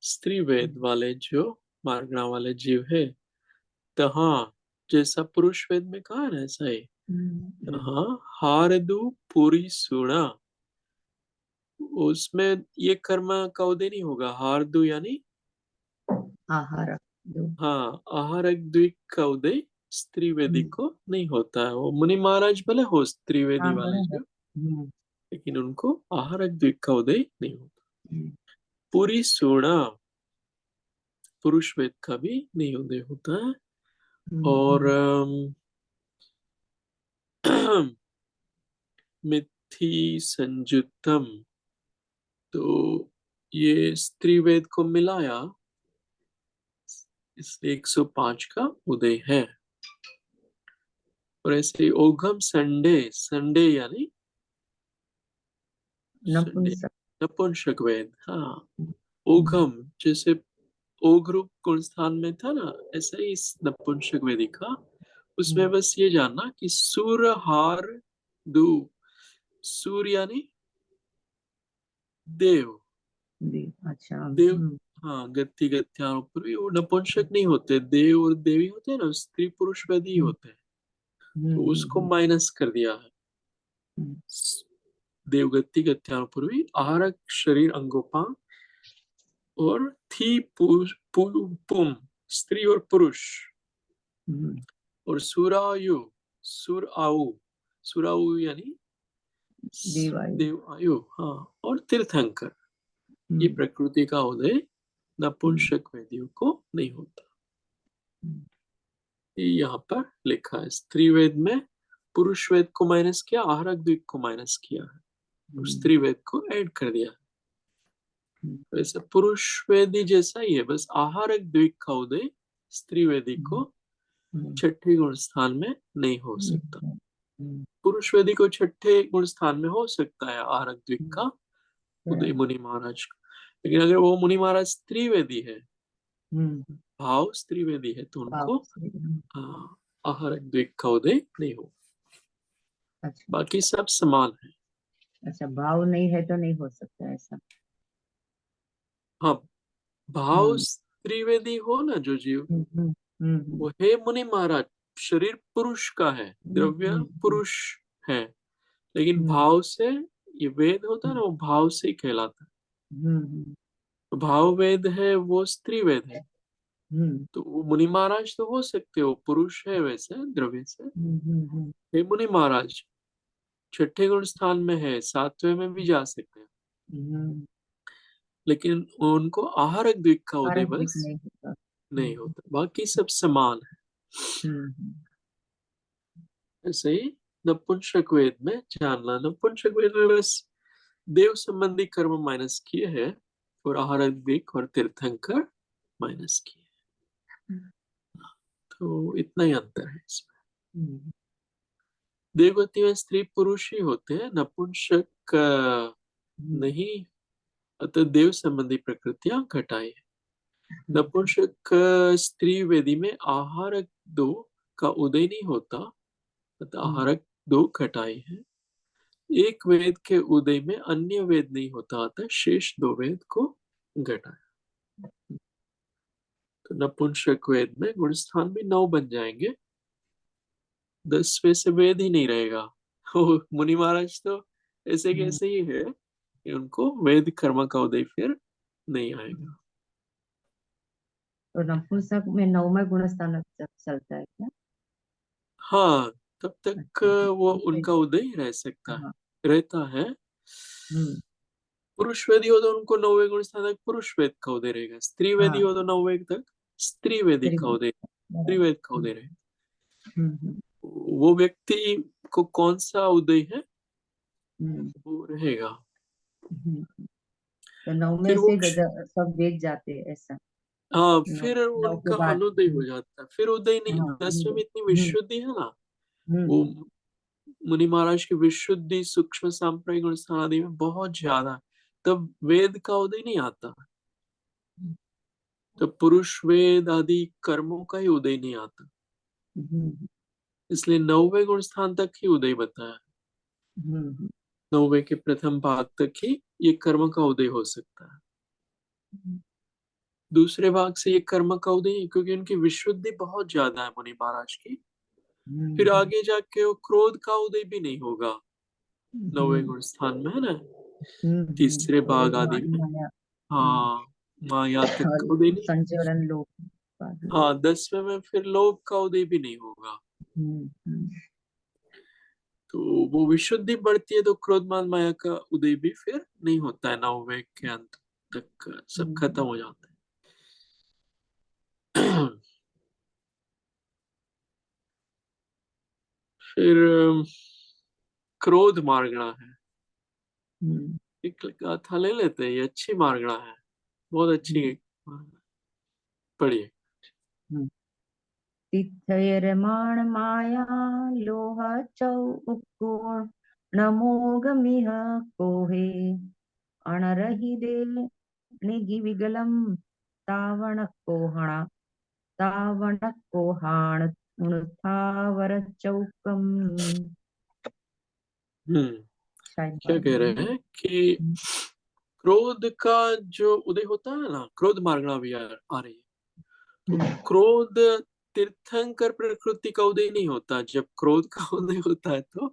Speaker 1: स्त्री वेद वाले जो मार्गणा वाले जीव है, तहाँ जैसा पुरुष वेद में कहा है ना ऐसा ही, हाँ। हारदु पूरी सुना, उसमें ये कर्म का उदय नहीं होगा। हारदु यानी
Speaker 2: आहार दो।
Speaker 1: हाँ, आहार द्विक का उदय स्त्री वेदी को नहीं होता है। वो मुनि महाराज भले हो स्त्री वेदी
Speaker 2: हाँ
Speaker 1: वाले
Speaker 2: बराबर।
Speaker 1: जो, लेकिन उनको आहार द्विक का उदय नहीं होता।
Speaker 2: हम्म,
Speaker 1: पूरी सोना, पुरुष वेद का भी नहीं उदय होता है। और
Speaker 2: हम्म,
Speaker 1: मिथि संयुक्तम, तो ये स्त्री वेद को मिलाया, इसलिए 105 का उदय है। और ऐसे ही ओघम संडे, संडे यानी संडे,
Speaker 2: नपुंसक।
Speaker 1: नपुंसक वेद, हाँ।
Speaker 2: हम्म,
Speaker 1: ओघम जैसे ओघ रूप गुण स्थान में था ना, ऐसा ही इस नपुंसक वेदी का, उसमें
Speaker 2: हम्म,
Speaker 1: बस ये जानना कि सूर हार दु, सूर यानी देव,
Speaker 2: अच्छा।
Speaker 1: देव, हाँ। गति गत्यारों पर भी वो नपुंसक नहीं होते, देव और देवी होते हैं ना, स्त्री पुरुष वेद ही
Speaker 2: हम्म,
Speaker 1: होते हैं।
Speaker 2: हम्म,
Speaker 1: तो उसको माइनस कर दिया है।
Speaker 2: हम्म,
Speaker 1: देवगति गत्यारों पर भी आहारक शरीर अंगोपांग, और थी पुम, स्त्री और पुरुष,
Speaker 2: हम्म,
Speaker 1: और सुरायु, सुर आयु, सुरायु यानी
Speaker 2: देवायु।
Speaker 1: देव आयु, हाँ। और तीर्थंकर, ये
Speaker 2: हम्म,
Speaker 1: प्रकृति का उदय
Speaker 2: हम्म,
Speaker 1: नपुंसक वेदियों को नहीं होता।
Speaker 2: हम्म,
Speaker 1: ये यहाँ पर लिखा है। स्त्री वेद में पुरुष वेद को माइनस किया, आहारक द्विक को माइनस किया है, और
Speaker 2: हम्म,
Speaker 1: स्त्री वेद को ऐड कर दिया है।
Speaker 2: हम्म,
Speaker 1: वैसे पुरुष वेदी जैसा ही है, बस आहारक द्विक का उदय स्त्री वेदी
Speaker 2: हम्म,
Speaker 1: को
Speaker 2: हम्म,
Speaker 1: छठे गुण स्थान में नहीं हो सकता।
Speaker 2: हम्म, हम्म,
Speaker 1: पुरुष वेदी को छठे गुण स्थान में हो सकता है आहारक द्विक का उदय
Speaker 2: बराबर।
Speaker 1: मुनि महाराज का। लेकिन अगर वो मुनि महाराज स्त्री वेदी है,
Speaker 2: हम्म,
Speaker 1: भाव स्त्री वेदी है, तो
Speaker 2: बाप
Speaker 1: उनको
Speaker 2: से।
Speaker 1: आहारक द्विक का उदय नहीं हो।
Speaker 2: अच्छा।
Speaker 1: बाकी सब समान है।
Speaker 2: अच्छा, भाव नहीं है तो नहीं हो सकता ऐसा।
Speaker 1: हाँ, भाव
Speaker 2: हम्म,
Speaker 1: त्रिवेदी हो ना जो जीव,
Speaker 2: हम्म, हम्म,
Speaker 1: वो है मुनि महाराज, शरीर पुरुष का है,
Speaker 2: हम्म,
Speaker 1: द्रव्य पुरुष है, लेकिन
Speaker 2: हम्म,
Speaker 1: भाव से, ये वेद होता है ना, वो भाव से ही कहलाता है।
Speaker 2: हम्म,
Speaker 1: तो भाव वेद है वो स्त्री वेद है,
Speaker 2: हम्म,
Speaker 1: तो वो मुनि महाराज तो हो सकते हो, पुरुष है वैसे द्रव्य से।
Speaker 2: हम्म,
Speaker 1: हे मुनि महाराज, छठे गुण स्थान में है, सातवें में भी जा सकते हैं,
Speaker 2: हम्म,
Speaker 1: लेकिन उनको आहारक द्विक का उदय
Speaker 2: कारक दिख
Speaker 1: बस
Speaker 2: नहीं होता।
Speaker 1: नहीं होता। बाकी सब समान है।
Speaker 2: हम्म,
Speaker 1: ऐसे ही नपुंसक वेद में जानना, नपुंसक वेद में बस देव संबंधी कर्म माइनस किए हैं, और आहार दिक और तीर्थंकर माइनस किए। तो इतना ही अंतर है इसमें।
Speaker 2: हम्म,
Speaker 1: देवगति में स्त्री पुरुष ही होते हैं, नपुंसक
Speaker 2: हम्म,
Speaker 1: नहीं, अतः देव संबंधी प्रकृतियां घटाई है।
Speaker 2: हम्म,
Speaker 1: नपुंसक स्त्री वेदी में आहारक दो का उदय नहीं होता, अतः
Speaker 2: हम्म,
Speaker 1: आहारक दो घटाई है। एक वेद के उदय में अन्य वेद नहीं होता, अतः शेष दो वेद को घटाया। तो नपुंसक वेद में गुण स्थान भी 9 बन जाएंगे, 10वें से वेद ही नहीं रहेगा। वो मुनि महाराज तो ऐसे
Speaker 2: हम्म।
Speaker 1: कैसे ही है कि उनको वेद कर्म का उदय फिर नहीं आएगा।
Speaker 2: तो नपुंसक में नौवा गुण स्थान चलता है क्या?
Speaker 1: हाँ, तब तक
Speaker 2: अच्छा।
Speaker 1: वो
Speaker 2: ठीक
Speaker 1: उनका उदय रह सकता
Speaker 2: है। हाँ।
Speaker 1: है, रहता है।
Speaker 2: हम्म।
Speaker 1: पुरुष वेदी हो तो उनको 9वें गुण स्थान तक पुरुष वेद का उदय रहेगा, स्त्री वेदी
Speaker 2: हाँ।
Speaker 1: हो तो 9वें तक स्त्रीवेदी का
Speaker 2: त्रिवेद।
Speaker 1: उदय, त्रिवेद का उदय रहे,
Speaker 2: हम्म
Speaker 1: वो व्यक्ति को कौन सा उदय है
Speaker 2: हम्म
Speaker 1: वो रहेगा।
Speaker 2: हम्म। तो 9 में
Speaker 1: फिर वो
Speaker 2: से सब वेद जाते हैं ऐसा।
Speaker 1: हाँ,
Speaker 2: 9,
Speaker 1: फिर
Speaker 2: 9 के
Speaker 1: उनका
Speaker 2: बाद।
Speaker 1: अनुदय हो जाता है, फिर उदय नहीं।
Speaker 2: हाँ
Speaker 1: 10वें में इतनी
Speaker 2: हम्म
Speaker 1: विशुद्धि है ना, वो
Speaker 2: हम्म
Speaker 1: मुनि महाराज की विशुद्धि सूक्ष्म सांप्रदायिक गुण स्थान आदि में बहुत ज्यादा है, तब वेद का उदय नहीं आता, तब पुरुष वेद आदि कर्मों का ही उदय नहीं आता,
Speaker 2: हम्म
Speaker 1: इसलिए 9वें गुण स्थान तक ही उदय बताया।
Speaker 2: हम्म
Speaker 1: 9वें के प्रथम भाग तक ही ये कर्म का उदय हो सकता है, दूसरे भाग से ये कर्म का उदय नहीं, क्योंकि उनकी विशुद्धि बहुत ज्यादा है मुनि महाराज की। फिर
Speaker 2: हम्म
Speaker 1: आगे जाके वो क्रोध का उदय भी नहीं होगा 9वें
Speaker 2: हम्म
Speaker 1: गुण स्थान में, है ना, तीसरे भाग
Speaker 2: क्रोध
Speaker 1: आदि
Speaker 2: मान
Speaker 1: में।
Speaker 2: माया।
Speaker 1: हाँ, माया तक
Speaker 2: और
Speaker 1: का उदय नहीं।
Speaker 2: संचरण लोग, बाद लोग।
Speaker 1: हाँ, 10वें में फिर लोभ का उदय भी नहीं होगा,
Speaker 2: हम्म
Speaker 1: तो वो विशुद्धि बढ़ती है तो क्रोधमान माया का उदय भी फिर नहीं होता है, 9वें के अंत तक सब खत्म
Speaker 2: हम्म
Speaker 1: हो जाता है। फिर क्रोध मार्गणा है,
Speaker 2: हम्म
Speaker 1: एक गाथा ले लेते हैं, ये अच्छी मार्गणा है, बहुत अच्छी
Speaker 2: हम्म
Speaker 1: मार्गणा। पढ़िए।
Speaker 2: हम्म। तिथयरमाण माया लोह चौकोण नमोगमिह कोहे अणरहि दे निगिविगलम तावण कोहणा तावण कोहाण उणथावर चौकम।
Speaker 1: हम्म,
Speaker 2: शायद
Speaker 1: क्या
Speaker 2: बाद
Speaker 1: कह
Speaker 2: में।
Speaker 1: रहे हैं कि क्रोध का जो उदय होता है ना, क्रोध मार्गणा भी आ रही है, तो
Speaker 2: हम्म
Speaker 1: क्रोध तीर्थंकर प्रकृति का उदय नहीं होता, जब क्रोध का उदय होता है तो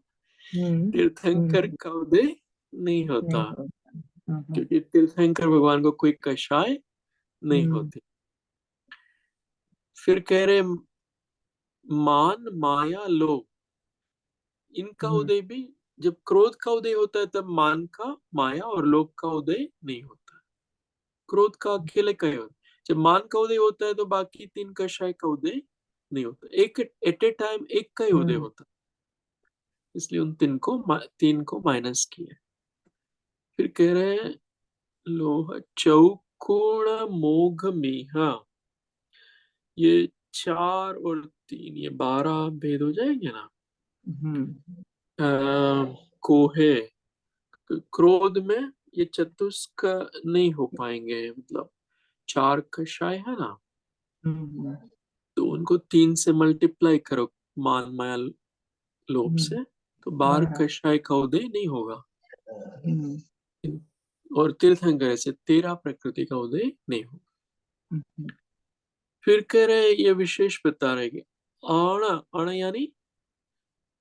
Speaker 2: हम्म
Speaker 1: तीर्थंकर
Speaker 2: हम्म,
Speaker 1: का उदय नहीं होता,
Speaker 2: नहीं होता। हाँ।
Speaker 1: क्योंकि तीर्थंकर भगवान को कोई कषाय नहीं
Speaker 2: हम्म
Speaker 1: होती। फिर कह रहे मान माया लोभ, इनका
Speaker 2: हम्म
Speaker 1: उदय भी, जब क्रोध का उदय होता है तब मान का, माया और लोभ का उदय नहीं होता, क्रोध का अकेले का ही होता है। जब मान का उदय होता है तो बाकी तीन कषाय का उदय नहीं होता, एक एट ए टाइम एक का ही उदय
Speaker 2: हम्म
Speaker 1: होता है, इसलिए उन तीन को माइनस किया। फिर कह रहे हैं लोह चौकोण मोघ मीहा, ये 4 और 3 ये 12 भेद हो जाएंगे ना।
Speaker 2: हम्म
Speaker 1: कोहे, क्रोध में ये चतुष्क नहीं हो पाएंगे, मतलब 4 कषाय है ना,
Speaker 2: हम्म
Speaker 1: तो उनको 3 से मल्टीप्लाई करो, मान माया लोभ
Speaker 2: हम्म,
Speaker 1: से, तो 12
Speaker 2: बारह।
Speaker 1: कषाय का उदय नहीं होगा।
Speaker 2: हम्म
Speaker 1: और तीर्थंकर से 13 प्रकृति का उदय नहीं होगा।
Speaker 2: हम्म
Speaker 1: फिर कह रहे ये विशेष बता रहे कि अण, अण यानी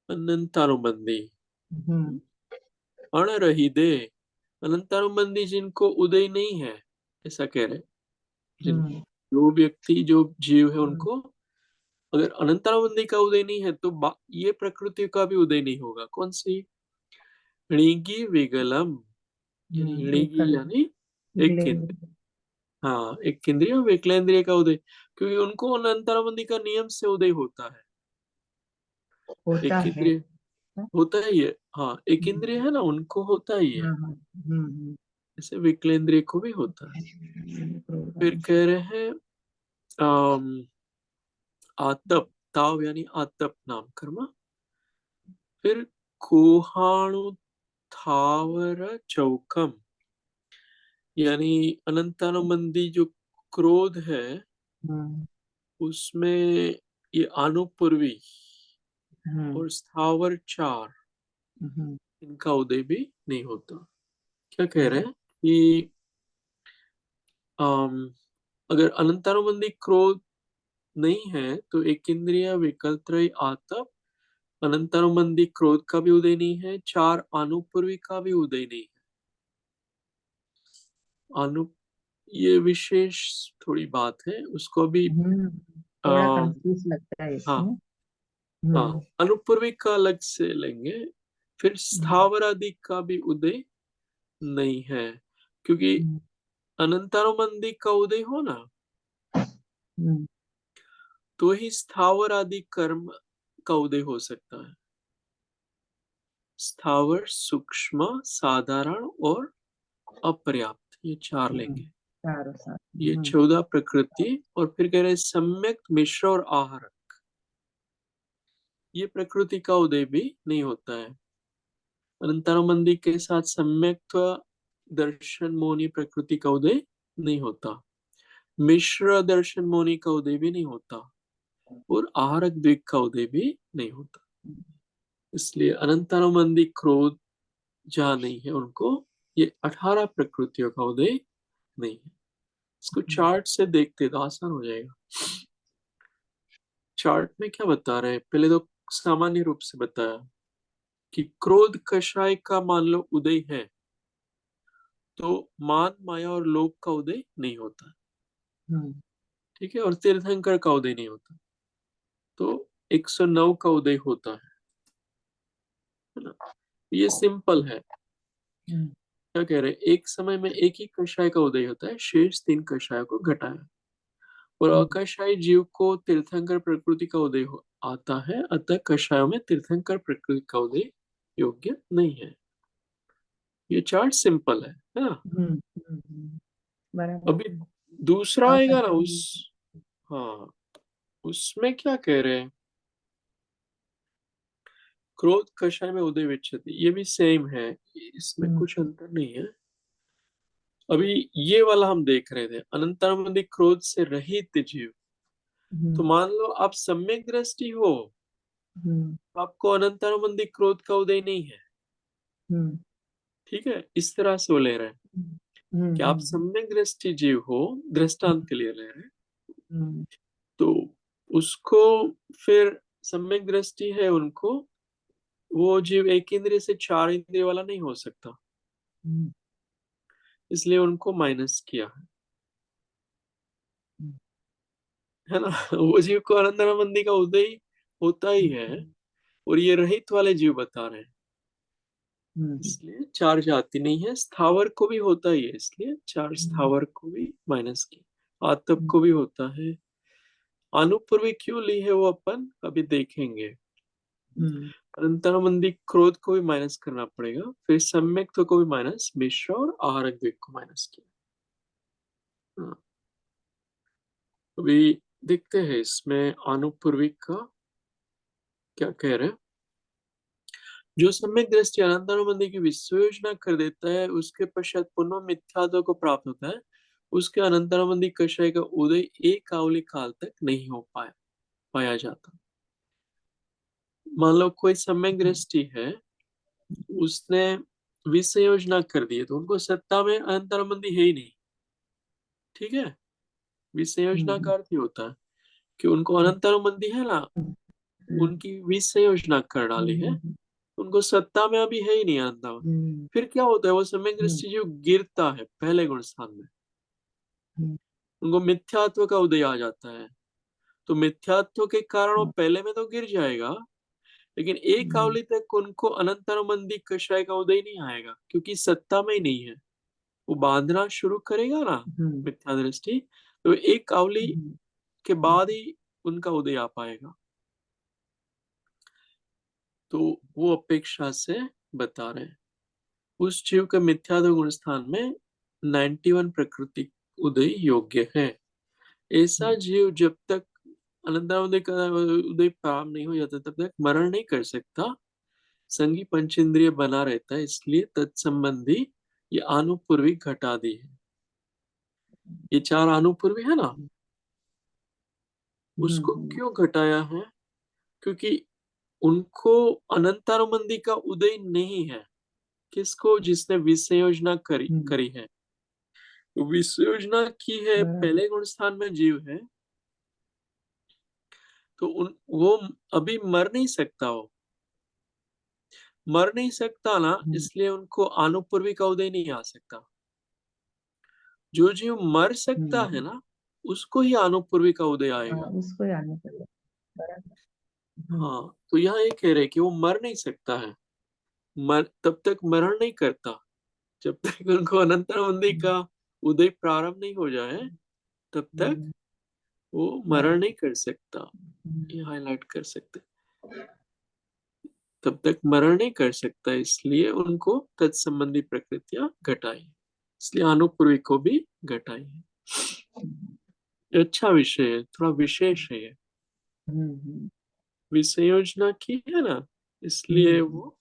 Speaker 1: अनंतानुबंधी,
Speaker 2: हम्म
Speaker 1: अण रही दे, अनंतानुबंधी जिनको उदय नहीं है, ऐसा कह रहे, जिन
Speaker 2: हम्म
Speaker 1: जो व्यक्ति जो जीव है
Speaker 2: हम्म
Speaker 1: उनको अगर अनंतानुबंधी का उदय नहीं है तो ये प्रकृति का भी उदय नहीं होगा। कौन सी? ऋणिगी विगलम, यानी ऋणिगी
Speaker 2: विकल
Speaker 1: यानी एक
Speaker 2: विकलेंद्र
Speaker 1: इंद्रिय, हाँ एक इंद्रिय और विकलेंद्रिय का उदय, क्योंकि उनको अनंतानुबंधी का नियम से उदय होता है।
Speaker 2: होता
Speaker 1: एक
Speaker 2: है।
Speaker 1: इंद्रिय होता ही है, हाँ एक इंद्रिय
Speaker 2: हम्म,
Speaker 1: है ना, उनको होता ही है,
Speaker 2: हाँ हाँ
Speaker 1: जैसे विकलेंद्रिय को भी होता है। फिर कह रहे हैं अम, आतप, ताव यानी आतप नाम कर्म। फिर कुहाणु थावर चौकम, यानी अनंतानुबंधी जो क्रोध है
Speaker 2: हम्म
Speaker 1: उसमें ये अनुपूर्वी
Speaker 2: हम्म
Speaker 1: और स्थावर 4,
Speaker 2: हम्म
Speaker 1: इनका उदय भी नहीं होता। क्या कह रहे हैं कि अम, अगर अनंतानुबंधी क्रोध नहीं है तो एक इंद्रिय विकल्त्रय आतप, अनंतानुबंधी क्रोध का भी उदय नहीं है, 4 अनुपूर्वी का भी उदय नहीं है। अनु ये विशेष थोड़ी बात है, उसको भी आ,
Speaker 2: थोड़ा कंफ्यूज लगता है
Speaker 1: हाँ
Speaker 2: इसमें।
Speaker 1: हाँ,
Speaker 2: हम्म
Speaker 1: अनुपूर्वी का अलग से लेंगे। फिर
Speaker 2: हम्म
Speaker 1: स्थावर आदि का भी उदय नहीं है, क्योंकि
Speaker 2: हम्म
Speaker 1: अनंतानुबंधी का उदय हो ना,
Speaker 2: हम्म,
Speaker 1: तो ही स्थावर आदि कर्म का उदय हो सकता है। स्थावर, सूक्ष्म, साधारण और अपर्याप्त, ये चार
Speaker 2: हम्म,
Speaker 1: लेंगे।
Speaker 2: चारों साथ में,
Speaker 1: ये 14 प्रकृति। और फिर कह रहे हैं सम्यक मिश्र और आहारक, ये प्रकृति का उदय भी नहीं होता है। अनंतरमंदी के साथ सम्यक्त्व दर्शन मोनि प्रकृति का उदय नहीं होता। मिश्र दर्शन मोनि का उदय भी नहीं होता। और आहारक द्विक का उदय भी नहीं होता। इसलिए अनंतरमंदी क्रोध जहाँ नहीं है उनको, ये 18 प्रकृतियों का उदय नहीं है। इसको चार्ट से देखते तो आसान हो जाएगा। चार्ट में क्या बता रहे हैं, पहले तो सामान्य रूप से बताया कि क्रोध कषाय का मान लो उदय है, तो मान, माया और लोभ का उदय नहीं होता।
Speaker 2: हम्म,
Speaker 1: ठीक है। और तीर्थंकर का उदय नहीं होता। तो 109 का उदय होता है ना। ये सिंपल है।
Speaker 2: हम्म,
Speaker 1: क्या कह रहे हैं, एक समय में एक ही कषाय का उदय होता है, शेष 3 कषाय को घटाया। और
Speaker 2: हम्म,
Speaker 1: अकषाय जीव को तीर्थंकर प्रकृति का उदय आता है, अतः कषायों में तीर्थंकर प्रकृति का उदय योग्य नहीं है। ये चार्ट सिंपल है ना।
Speaker 2: बराबर
Speaker 1: अभी
Speaker 2: है।
Speaker 1: दूसरा
Speaker 2: और
Speaker 1: आएगा ना
Speaker 2: करके
Speaker 1: उस, हाँ, उसमें क्या कह रहे हैं, क्रोध कषाय में उदय विच्छति, ये भी सेम है, इसमें
Speaker 2: हम्म,
Speaker 1: कुछ अंतर नहीं है। अभी ये वाला हम देख रहे थे, अनंतरमंदी क्रोध से रहित जीव। तो
Speaker 2: हम्म,
Speaker 1: मान लो आप सम्यक दृष्टि हो,
Speaker 2: हम्म,
Speaker 1: तो आपको अनंतरमंदी क्रोध का उदय नहीं है।
Speaker 2: हम्म,
Speaker 1: ठीक है, इस तरह से वो ले रहे हैं
Speaker 2: हम्म,
Speaker 1: कि आप सम्यक दृष्टि जीव हो, दृष्टांत के लिए ले रहे हैं।
Speaker 2: हम्म,
Speaker 1: तो उसको फिर सम्यक दृष्टि है उनको, वो जीव एक इंद्रिय से 4 इंद्रिय वाला नहीं हो सकता,
Speaker 2: हम्म,
Speaker 1: इसलिए उनको माइनस किया है ना। वो जीव को आनंदमंदी का उदय होता ही है। और ये रहित वाले जीव बता रहे हैं, इसलिए 4 जाति नहीं है। स्थावर को भी होता ही है, इसलिए 4 स्थावर को भी माइनस किया। आतप को भी होता है। अनुपूर्वी क्यों ली है वो अपन अभी देखेंगे।
Speaker 2: हम्म,
Speaker 1: अंतर्मंदी क्रोध को भी माइनस करना पड़ेगा, फिर सम्यक्त्व को भी माइनस, मिश्र और आहारक द्विक को माइनस किया। हाँ, अभी देखते हैं इसमें अनुपूर्विक का क्या कह रहे हैं। जो सम्यक दृष्टि अनंतरमंदी की विश्लेषणा कर देता है, उसके पश्चात पुनः मिथ्यात्व को प्राप्त होता है। उसके अनंतरमंदी कषाय का उदय एक आवली काल तक नहीं हो पाया जाता। मान लो कोई सम्यक दृष्टि है, उसने विसंयोजना कर दी है, तो उनको सत्ता में अंतर्मंदी है ही नहीं। ठीक है। विसंयोजना का अर्थ ही होता है कि उनको अनंतर्मंदी है ना, उनकी विसंयोजना कर डाली है, उनको सत्ता में अभी है ही नहीं अंतर्मंदी। फिर क्या होता है, वो सम्यक दृष्टि जो गिरता है पहले गुण स्थान में, उनको मिथ्यात्व का उदय आ जाता है। तो मिथ्यात्व के कारण वो पहले में तो गिर जाएगा, लेकिन एक कावली तक उनको अनंतरमंदी कषाय का उदय नहीं आएगा, क्योंकि सत्ता में ही नहीं है। वो बांधना शुरू करेगा ना मिथ्या दृष्टि, तो एक कावली के बाद ही उनका उदय आ पाएगा। तो वो अपेक्षा से बता रहे हैं उस जीव के मिथ्यात्व गुण स्थान में 91 प्रकृति उदय योग्य है। ऐसा जीव जब तक अनंतरमंदी का उदय प्रारंभ नहीं हो जाता, तब तक मरण नहीं कर सकता। संगी पंचेंद्रिय बना रहता है, इसलिए तत्संबंधी ये आनुपूर्वी घटा दी है। ये 4 आनुपूर्वी है ना, उसको क्यों घटाया है, क्योंकि उनको अनंतानुबंधी का उदय नहीं है। किसको, जिसने विसंयोजना करी है। तो विसंयोजना की है,
Speaker 2: बराबर।
Speaker 1: पहले गुण स्थान में जीव है, तो वो अभी मर नहीं सकता। वो मर नहीं सकता ना, इसलिए उनको आनुपूर्वी का उदय नहीं आ सकता। जो जीव मर सकता है ना, उसको ही आनुपूर्वी का उदय
Speaker 2: हाँ,
Speaker 1: आएगा।
Speaker 2: उसको ही आने चाहिए। बराबर।
Speaker 1: हाँ, तो यहाँ ये कह रहे हैं कि वो मर नहीं सकता है। तब तक मरण नहीं करता, जब तक उनको अनंतरमंदी का उदय प्रारंभ नहीं हो जाए, तब तक वो
Speaker 2: हाँ।
Speaker 1: मरण नहीं कर सकता, ये हाईलाइट कर सकते, तब तक मरण नहीं कर सकता, इसलिए उनको तत्संबंधी प्रकृतियां घटाई, इसलिए अनुपूर्वी को भी घटाई है। अच्छा विषय है, थोड़ा विशेष है ये,
Speaker 2: हम्म
Speaker 1: विषयोजना की है ना, इसलिए
Speaker 2: हम्म
Speaker 1: वो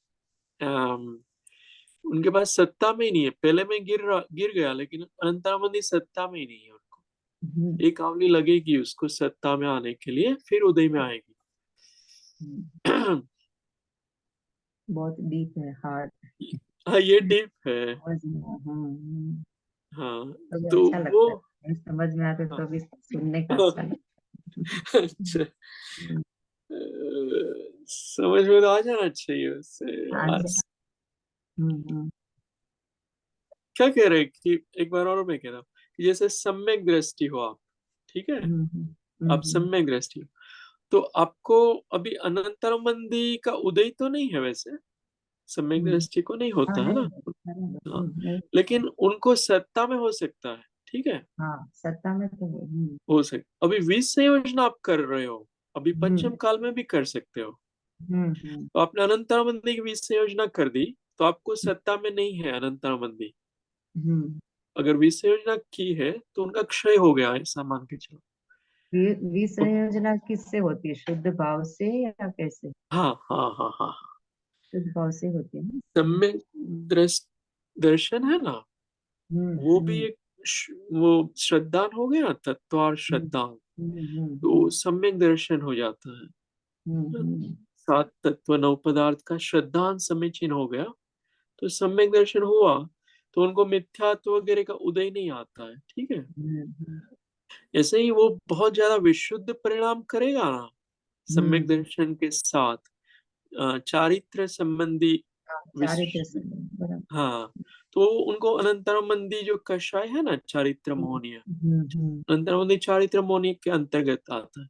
Speaker 1: उनके पास सत्ता में ही नहीं है, पहले में गिर गया, लेकिन अनंतामंदी सत्ता में ही नहीं है उनको,
Speaker 2: हम्म
Speaker 1: एक आवली लगेगी उसको सत्ता में आने के लिए, फिर उदय में आएगी।
Speaker 2: हम्म। बहुत डीप है, हार्ड।
Speaker 1: हाँ ये डीप है।
Speaker 2: समझ में
Speaker 1: हाँ
Speaker 2: तो भी
Speaker 1: तो
Speaker 2: अच्छा
Speaker 1: वो
Speaker 2: लगता है, नहीं समझ में आते
Speaker 1: हाँ,
Speaker 2: तो भी सुनने का अच्छा लगता है।
Speaker 1: अच्छा समझ में तो आ जाना चाहिए उससे।
Speaker 2: हाँ जी।
Speaker 1: आज
Speaker 2: हम्म
Speaker 1: क्या कह रहे हैं कि एक बार और मैं कह रहा हूँ कि जैसे सम्यक दृष्टि हो आप, ठीक है,
Speaker 2: हम्म
Speaker 1: आप
Speaker 2: हम्म
Speaker 1: सम्यक दृष्टि हो, तो आपको अभी अनंतरमंदी का उदय तो नहीं है वैसे, सम्यक
Speaker 2: हम्म।
Speaker 1: दृष्टि को नहीं
Speaker 2: हाँ
Speaker 1: होता है
Speaker 2: नहीं,
Speaker 1: ना।
Speaker 2: बराबर,
Speaker 1: हाँ
Speaker 2: नहीं।
Speaker 1: लेकिन उनको सत्ता में हो सकता है, ठीक है,
Speaker 2: हाँ, सत्ता में तो है।
Speaker 1: हो सकता, अभी 20 संयोजना आप कर रहे हो, अभी पंचम
Speaker 2: हम्म
Speaker 1: काल में भी कर सकते हो,
Speaker 2: हम्म।
Speaker 1: तो आपने अनंतरमंदी की 20 संयोजना कर दी, तो आपको सत्ता में नहीं है अनंतरमंदी,
Speaker 2: हम्म।
Speaker 1: अगर 20 संयोजना की है तो उनका क्षय हो गया, ऐसा मान के चलो। अब
Speaker 2: विसंयोजना किससे होती है, शुद्ध भाव से या कैसे?
Speaker 1: हाँ हाँ हाँ हाँ,
Speaker 2: शुद्ध भाव से होती है ना।
Speaker 1: सम्यक दर्शन है ना, वो भी
Speaker 2: हम्म
Speaker 1: एक वो श्रद्धान हो गया, तत्वार
Speaker 2: हम्म
Speaker 1: श्रद्धान,
Speaker 2: हम्म
Speaker 1: तो सम्यक दर्शन हो जाता है।
Speaker 2: हम्म।
Speaker 1: सात तत्व नौ पदार्थ का श्रद्धान समीचीन हो गया, तो सम्यक दर्शन हुआ, तो उनको मिथ्यात्व वगैरह का उदय नहीं आता है, ठीक है।
Speaker 2: हम्म
Speaker 1: ऐसे ही वो बहुत ज्यादा विशुद्ध परिणाम करेगा ना सम्यक
Speaker 2: हम्म।
Speaker 1: दर्शन के साथ, चारित्र संबंधी
Speaker 2: हाँ,
Speaker 1: विश
Speaker 2: चारित्र संबंध, बराबर।
Speaker 1: हाँ, तो उनको अनंतरमंदी जो कषाय है ना, चारित्र
Speaker 2: हम्म
Speaker 1: मोहनीय,
Speaker 2: हम्म
Speaker 1: अनंतरमंदी चारित्र मोहनीय के अंतर्गत आता है,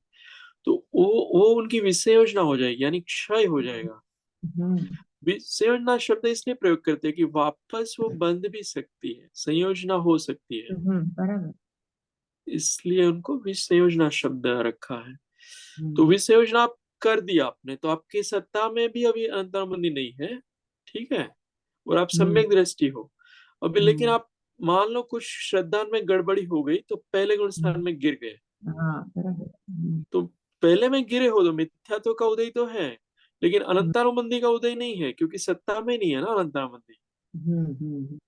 Speaker 1: तो वो उनकी विषयोजना हो जाएगी, यानी क्षय हो जाएगा।
Speaker 2: हम्म
Speaker 1: विषयोजना शब्द इसलिए प्रयोग करते हैं कि वापस वो बंध भी सकती है, संयोजना हो सकती है,
Speaker 2: बराबर।
Speaker 1: इसलिए उनको विषयोजना शब्द रखा है। तो
Speaker 2: हम्म
Speaker 1: विषयोजना आप कर दिया आपने, तो आपकी सत्ता में भी अभी अंतर्मंदी नहीं है, ठीक है, और आप
Speaker 2: हम्म
Speaker 1: सम्यक दृष्टि हो अभी, लेकिन
Speaker 2: हम्म
Speaker 1: आप मान लो कुछ श्रद्धा में गड़बड़ी हो गई, तो पहले गुण स्थान
Speaker 2: हम्म।
Speaker 1: में गिर गए,
Speaker 2: हाँ, बराबर।
Speaker 1: तो पहले में गिरे हो तो मिथ्यात्व का उदय तो है, लेकिन
Speaker 2: हम्म
Speaker 1: अनंतानुबंधी का उदय नहीं है, क्योंकि सत्ता में नहीं है ना अनंतानुबंधी,
Speaker 2: हम्म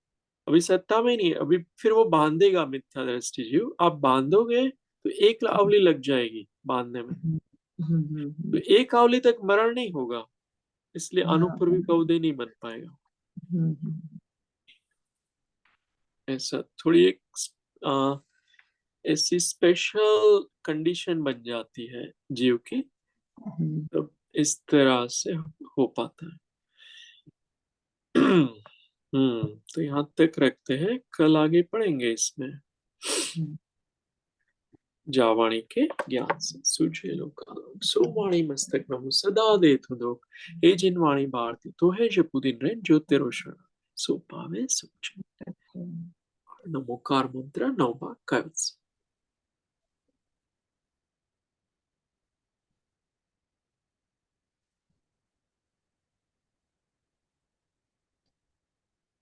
Speaker 1: अभी सत्ता में नहीं है, अभी फिर वो बांधेगा मिथ्या दृष्टि जीव, आप बांधोगे तो एक आवली लग जाएगी बांधने में, तो एक आवली तक मरण नहीं होगा, इसलिए
Speaker 2: हाँ,
Speaker 1: अनुपूर्वी का उदय नहीं बन पाएगा।
Speaker 2: हम्म
Speaker 1: ऐसा थोड़ी एक आ, ऐसी स्पेशल कंडीशन बन जाती है जीव की,
Speaker 2: हम्म
Speaker 1: तब इस तरह से हो पाता है। तो यहाँ तक रखते हैं, कल आगे पढ़ेंगे इसमें
Speaker 2: हम्म
Speaker 1: जावाणी के ज्ञान से सूझे लोग सोवाणी मस्तक नमो सदा दे दो, हे जिन वाणी भारती तो है जपुदिन रे ज्योतिरोषण सो पावे सूझ।
Speaker 2: हम्म।
Speaker 1: नमोकार मंत्र नववा कवच।